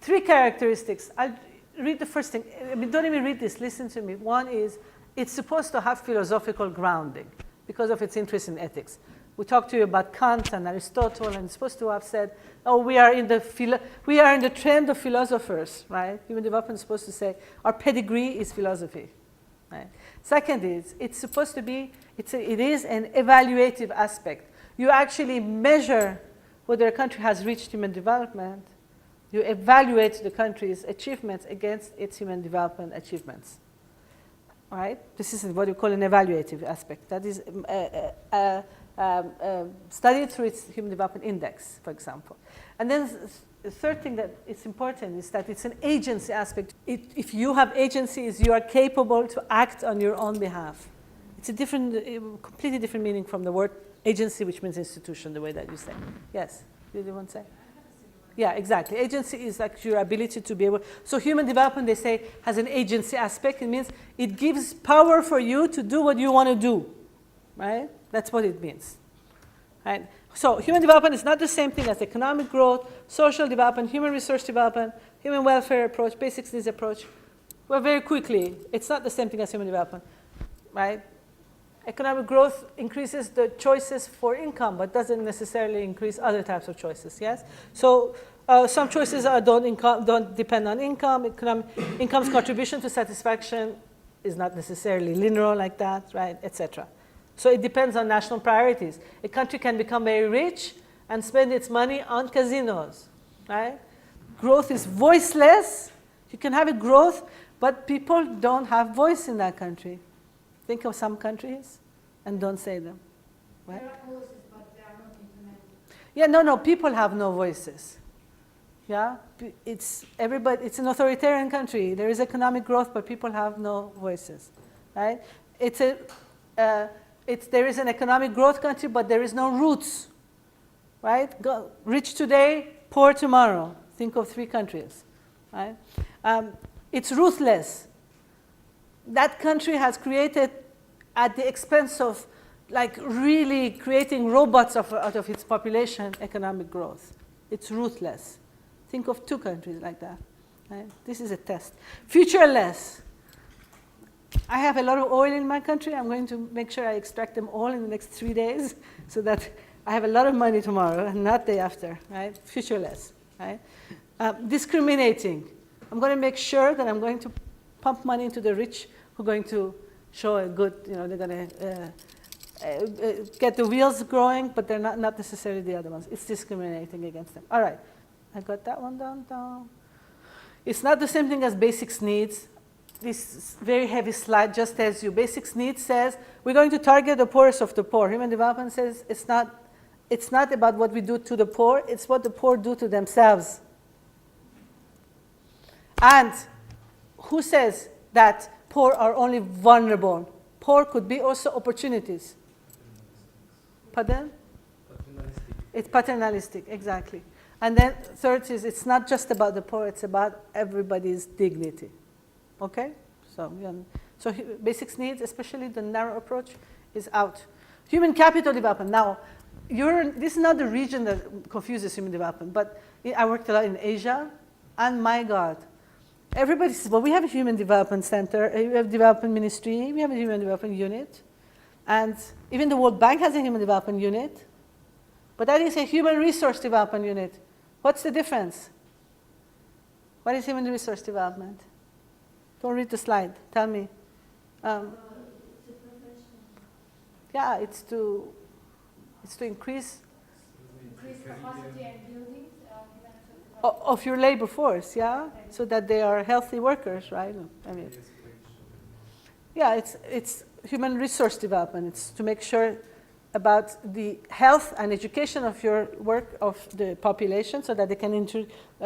3 characteristics. I'll read the first thing. Don't even read this, listen to me. One is, it's supposed to have philosophical grounding because of its interest in ethics. We talked to you about Kant and Aristotle, and it's supposed to have said, oh, we are in the trend of philosophers, right? Human development is supposed to say, our pedigree is philosophy, right? Second is, it's supposed to be, it is an evaluative aspect. You actually measure whether a country has reached human development. You evaluate the country's achievements against its human development achievements, right? This is what we call an evaluative aspect. That is studied through its human development index, for example. And then the third thing that is important is that it's an agency aspect. If you have agencies, you are capable to act on your own behalf. It's a completely different meaning from the word agency, which means institution, the way that you say. Yes, did you want to say? Yeah, exactly. Agency is like your ability to be able. So human development, they say, has an agency aspect. It means it gives power for you to do what you want to do, right? That's what it means, right? So human development is not the same thing as economic growth, social development, human resource development, human welfare approach, basic needs approach. Well, very quickly, it's not the same thing as human development, right? Economic growth increases the choices for income, but doesn't necessarily increase other types of choices, yes? So some choices don't depend on income. Income's contribution to satisfaction is not necessarily linear like that, right, etc. So it depends on national priorities. A country can become very rich and spend its money on casinos, right? Growth is voiceless. You can have a growth, but people don't have voice in that country. Think of some countries and don't say them. Right? There are policies, but they are not implemented. Yeah, no, people have no voices. Yeah, it's everybody. It's an authoritarian country. There is economic growth, but people have no voices, right? There is an economic growth country, but there is no roots, right? Rich today, poor tomorrow. Think of 3 countries, right? It's ruthless. That country has created, at the expense of, like, really creating robots out of its population, economic growth. It's ruthless. Think of 2 countries like that. Right? This is a test. Futureless. I have a lot of oil in my country. I'm going to make sure I extract them all in the next 3 days so that I have a lot of money tomorrow and not the day after. Right? Futureless. Right? Discriminating. I'm going to make sure that I'm going to pump money into the rich who are going to show a good, they're going to get the wheels growing, but they're not necessarily the other ones. It's discriminating against them. All right. I got that one down. It's not the same thing as basic needs. This very heavy slide just tells you basic needs says we're going to target the poorest of the poor. Human development says it's not about what we do to the poor, it's what the poor do to themselves. And who says that poor are only vulnerable? Poor could be also opportunities. Pardon? Paternalistic. It's paternalistic, exactly. And then third is it's not just about the poor, it's about everybody's dignity. Okay? So basic needs, especially the narrow approach, is out. Human capital development. Now, this is not the region that confuses human development, but I worked a lot in Asia, and my God, everybody says, well, we have a human development center, we have a development ministry, we have a human development unit, and even the World Bank has a human development unit, but that is a human resource development unit. What's the difference? What is human resource development? Don't read the slide. Tell me. Yeah, it's to increase capacity and buildings of your labor force, yeah, so that they are healthy workers, right? I mean, yeah, it's human resource development. It's to make sure about the health and education of your work of the population so that they can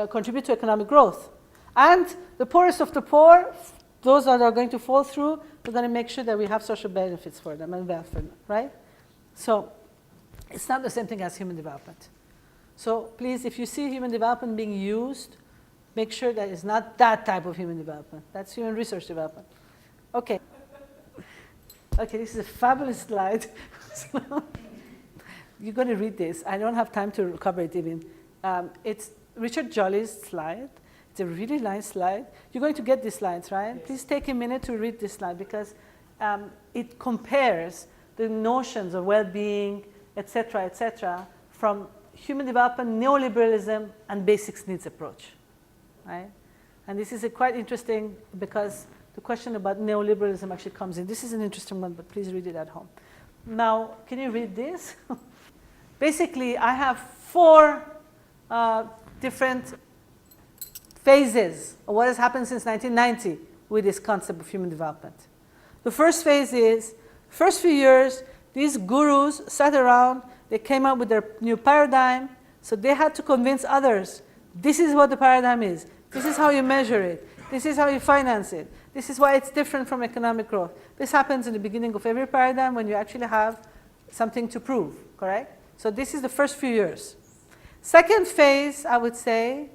contribute to economic growth. And the poorest of the poor, those that are going to fall through, we're going to make sure that we have social benefits for them and welfare, right? So it's not the same thing as human development. So please, if you see human development being used, make sure that it's not that type of human development. That's human resource development. Okay. Okay, this is a fabulous slide. You're going to read this. I don't have time to cover it even. It's Richard Jolly's slide. It's a really nice slide. You're going to get these slides, right? Yes. Please take a minute to read this slide because it compares the notions of well-being, et cetera, from human development, neoliberalism, and basic needs approach, right? And this is quite interesting because the question about neoliberalism actually comes in. This is an interesting one, but please read it at home. Now, can you read this? Basically, I have 4 different phases of what has happened since 1990 with this concept of human development. The first phase is, first few years, these gurus sat around, they came up with their new paradigm, so they had to convince others, this is what the paradigm is, this is how you measure it, this is how you finance it, this is why it's different from economic growth. This happens in the beginning of every paradigm when you actually have something to prove, correct? So this is the first few years. Second phase, I would say,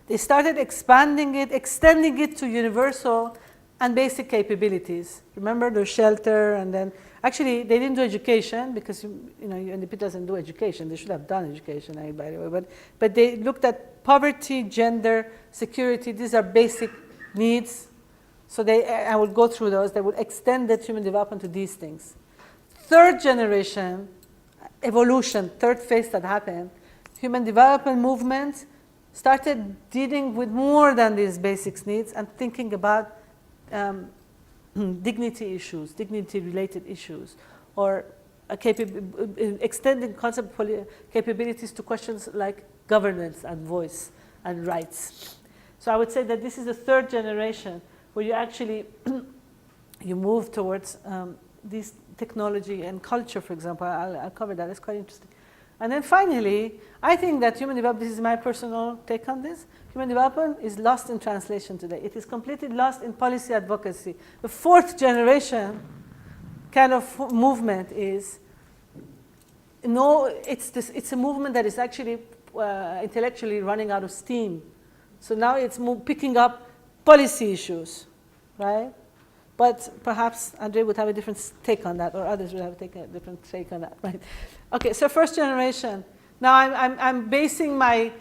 they started expanding it, extending it to universal and basic capabilities. Remember the shelter, and then actually they didn't do education because UNDP doesn't do education. They should have done education, by the way. But they looked at poverty, gender, security. These are basic needs. So I will go through those. They will extend that human development to these things. Third generation, evolution, third phase that happened, human development movement started dealing with more than these basic needs and thinking about dignity issues, dignity-related issues, or extending concept capabilities to questions like governance and voice and rights. So I would say that this is the third generation where you actually you move towards these technology and culture, for example. I'll cover that. It's quite interesting. And then finally, I think that human development, this is my personal take on this, human development is lost in translation today. It is completely lost in policy advocacy. The fourth generation kind of movement is, it's a movement that is actually intellectually running out of steam. So now it's picking up policy issues, right? But perhaps Andre would have a different take on that, or others would have taken a different take on that, right? Okay, so first generation. Now I'm basing my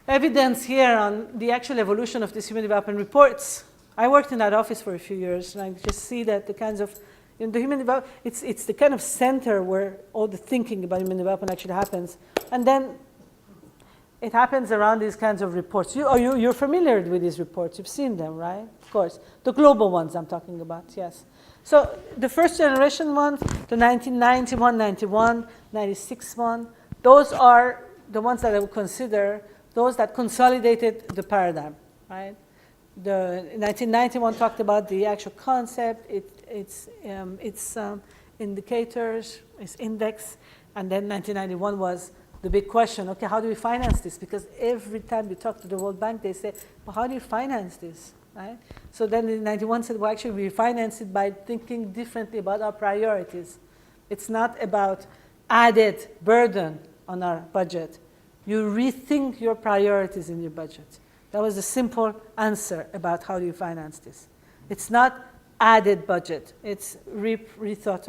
evidence here on the actual evolution of these human development reports. I worked in that office for a few years, and I just see that the kinds of, the human development, it's the kind of center where all the thinking about human development actually happens. And then it happens around these kinds of reports. You're familiar with these reports. You've seen them, right? Of course. The global ones I'm talking about, yes. So the first generation ones, the 1991, 91, 96 one, those are the ones that I would consider those that consolidated the paradigm, right? The 1991 talked about the actual concept, its indicators, its index, and then 1991 was the big question, okay, how do we finance this? Because every time you talk to the World Bank, they say, well, how do you finance this, right? So then in 91 said, well, actually, we finance it by thinking differently about our priorities. It's not about added burden on our budget. You rethink your priorities in your budget. That was a simple answer about how do you finance this. It's not added budget. It's rethought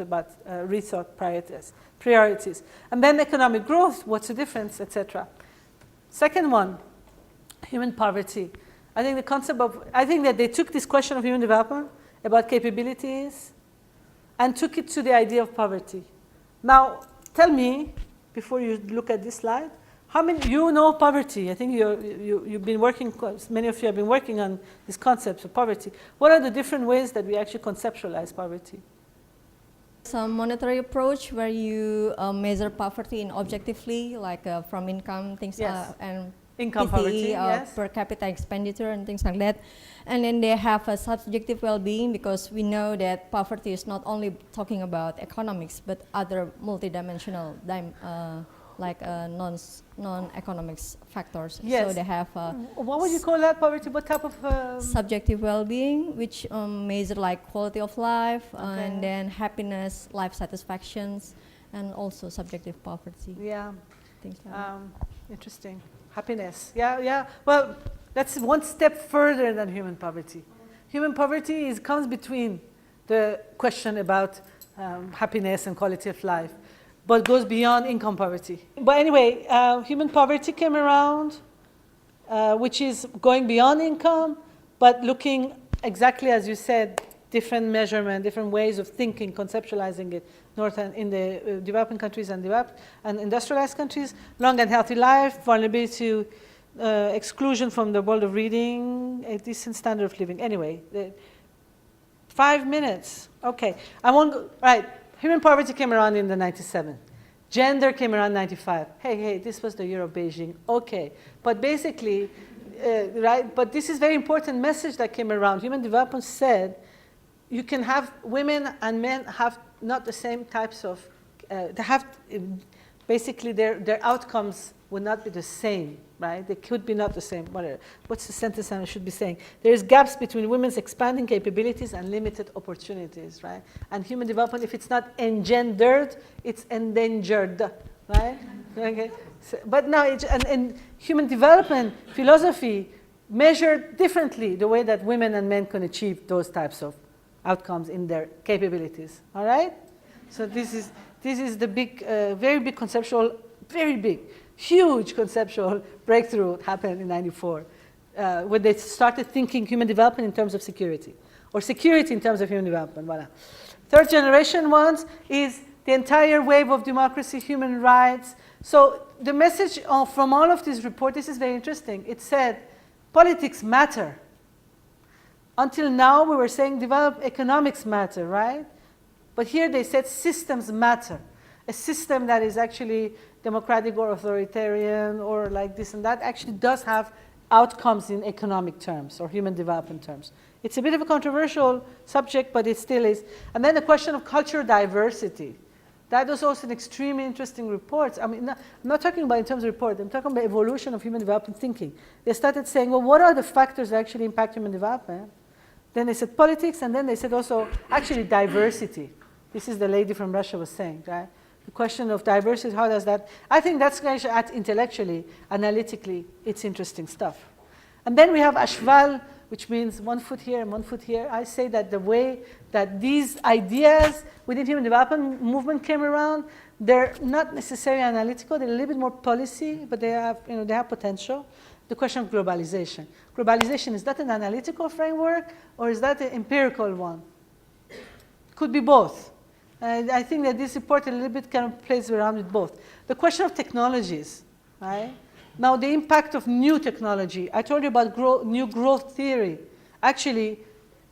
priorities. And then economic growth, what's the difference, etc. Second one, human poverty. I think the concept of, I think that they took this question of human development about capabilities and took it to the idea of poverty. Now, tell me, before you look at this slide, how many, you know poverty? I think you've been working, many of you have been working on these concepts of poverty. What are the different ways that we actually conceptualize poverty? Some monetary approach where you measure poverty in objectively, like from income, things Yes. and Income PCE, poverty, yes. per capita expenditure and things like that. And then they have a subjective well-being, because we know that poverty is not only talking about economics, but other multidimensional non-economics factors. Yes. So they have what would you call that poverty? What type of subjective well-being, which measure like quality of life, Okay. and then happiness, life satisfactions, and also subjective poverty. Yeah. Things like that. Interesting. Happiness. Yeah, yeah. Well, that's one step further than human poverty. Human poverty comes between the question about happiness and quality of life, but goes beyond income poverty. But anyway, human poverty came around, which is going beyond income, but looking exactly as you said, different measurement, different ways of thinking, conceptualizing it, in the developing countries and industrialized countries, long and healthy life, vulnerability to exclusion from the world of reading, a decent standard of living. Anyway, 5 minutes. Okay, I won't go, right. Human poverty came around in the 97. Gender came around 95. Hey, this was the year of Beijing. Okay, but basically, right, but this is very important message that came around. Human development said you can have women and men have not the same types of, they have, basically their outcomes would not be the same, right? They could be not the same. What's the sentence I should be saying? There's gaps between women's expanding capabilities and limited opportunities, right? And human development, if it's not engendered, it's endangered, right? Okay. So, but now, and human development philosophy measured differently the way that women and men can achieve those types of outcomes in their capabilities, all right? So this is the big, very big conceptual, very big, huge conceptual breakthrough happened in 94, when they started thinking human development in terms of security, or security in terms of human development, voila. Third generation ones is the entire wave of democracy, human rights. So the message from all of this report, this is very interesting. It said, politics matter. Until now, we were saying economics matter, right? But here they said systems matter. A system that is actually democratic or authoritarian or like this and that actually does have outcomes in economic terms or human development terms. It's a bit of a controversial subject, but it still is. And then the question of cultural diversity. That was also an extremely interesting report. I mean, I'm not talking about in terms of report, I'm talking about evolution of human development thinking. They started saying, well, what are the factors that actually impact human development? Then they said politics, and then they said also actually diversity. This is the lady from Russia was saying, right? The question of diversity, how does that, I think that's going to add intellectually, analytically, it's interesting stuff. And then we have ashval, which means 1 foot here and 1 foot here. I say that the way that these ideas within human development movement came around, they're not necessarily analytical, they're a little bit more policy, but they have, they have potential. The question of globalization. Globalization, is that an analytical framework or is that an empirical one? Could be both. I think that this report a little bit kind of plays around with both. The question of technologies, right? Now, the impact of new technology. I told you about new growth theory. Actually,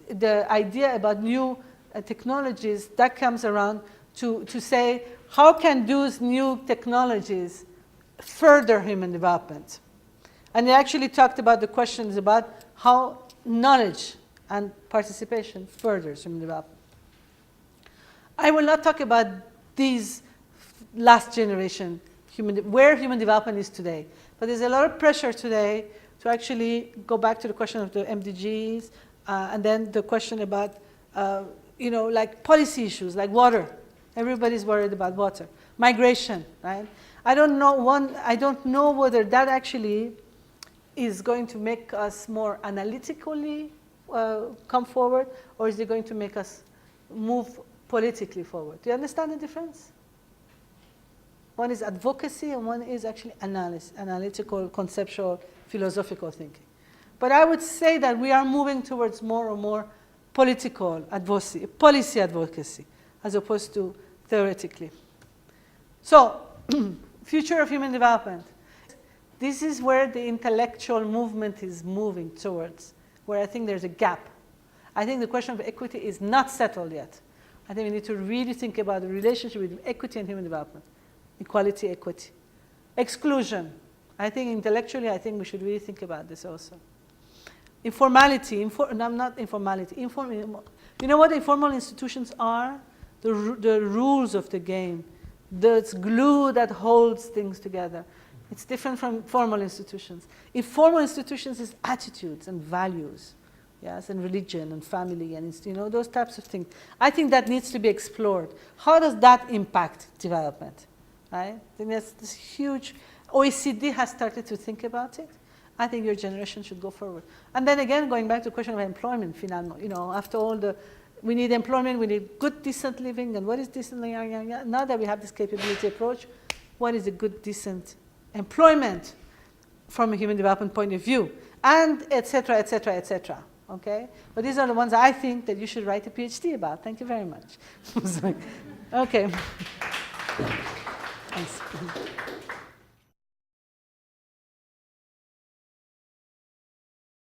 the idea about new technologies, that comes around to say, how can those new technologies further human development? And they actually talked about the questions about how knowledge and participation furthers human development. I will not talk about these last generation, where human development is today. But there's a lot of pressure today to actually go back to the question of the MDGs, and then the question about, like policy issues, like water. Everybody's worried about water. Migration, right? I don't know whether that actually is going to make us more analytically come forward, or is it going to make us move politically forward? Do you understand the difference? One is advocacy, and one is actually analytical, conceptual, philosophical thinking. But I would say that we are moving towards more and more political advocacy, policy advocacy, as opposed to theoretically. So, future of human development. This is where the intellectual movement is moving towards, where I think there's a gap. I think the question of equity is not settled yet. I think we need to really think about the relationship between equity and human development. Equality, equity. Exclusion. I think intellectually, I think we should really think about this also. Informality. Not informality. You know what informal institutions are? The rules of the game. The glue that holds things together. It's different from formal institutions. Informal institutions is attitudes and values. Yes, and religion and family and those types of things. I think that needs to be explored. How does that impact development? Right? I think that's this huge. OECD has started to think about it. I think your generation should go forward. And then again, going back to the question of employment, after all we need employment, we need good, decent living, and what is decent living? Now that we have this capability approach, what is a good, decent employment from a human development point of view? And et cetera, et cetera, et cetera. Okay? But these are the ones I think that you should write a PhD about. Thank you very much. Okay. Thanks.